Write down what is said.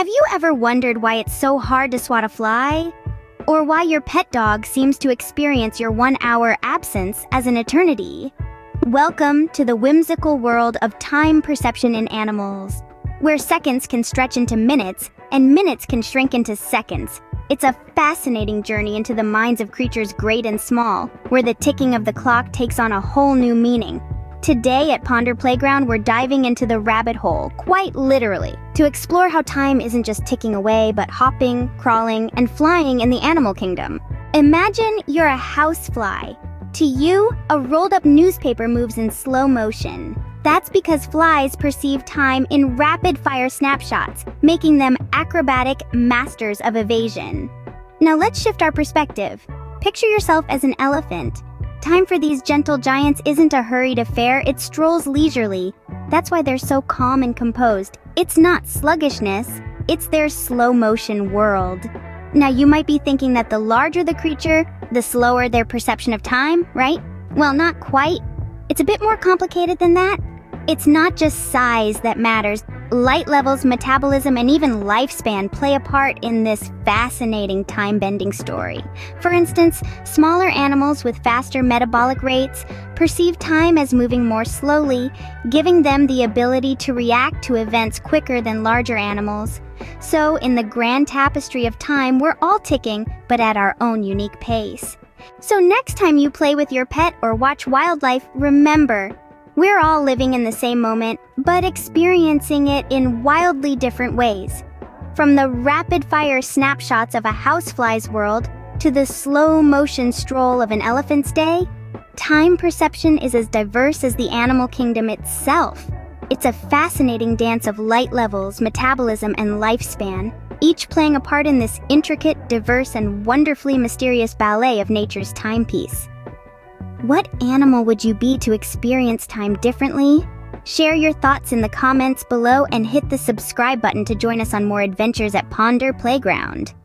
Have you ever wondered why it's so hard to swat a fly? Or why your pet dog seems to experience your 1 hour absence as an eternity? Welcome to the whimsical world of time perception in animals, where seconds can stretch into minutes and minutes can shrink into seconds. It's a fascinating journey into the minds of creatures great and small, where the ticking of the clock takes on a whole new meaning. Today at Ponder Playground, we're diving into the rabbit hole, quite literally, to explore how time isn't just ticking away, but hopping, crawling, and flying in the animal kingdom. Imagine you're a housefly. To you, a rolled-up newspaper moves in slow motion. That's because flies perceive time in rapid-fire snapshots, making them acrobatic masters of evasion. Now let's shift our perspective. Picture yourself as an elephant. Time for these gentle giants isn't a hurried affair, it strolls leisurely. That's why they're so calm and composed. It's not sluggishness, it's their slow-motion world. Now you might be thinking that the larger the creature, the slower their perception of time, right? Well, not quite. It's a bit more complicated than that. It's not just size that matters. Light levels, metabolism, and even lifespan play a part in this fascinating time-bending story. For instance, smaller animals with faster metabolic rates perceive time as moving more slowly, giving them the ability to react to events quicker than larger animals. So, in the grand tapestry of time, we're all ticking, but at our own unique pace. So next time you play with your pet or watch wildlife, remember, we're all living in the same moment, but experiencing it in wildly different ways. From the rapid-fire snapshots of a housefly's world to the slow-motion stroll of an elephant's day, time perception is as diverse as the animal kingdom itself. It's a fascinating dance of light levels, metabolism, and lifespan, each playing a part in this intricate, diverse, and wonderfully mysterious ballet of nature's timepiece. What animal would you be to experience time differently? Share your thoughts in the comments below and hit the subscribe button to join us on more adventures at Ponder Playground.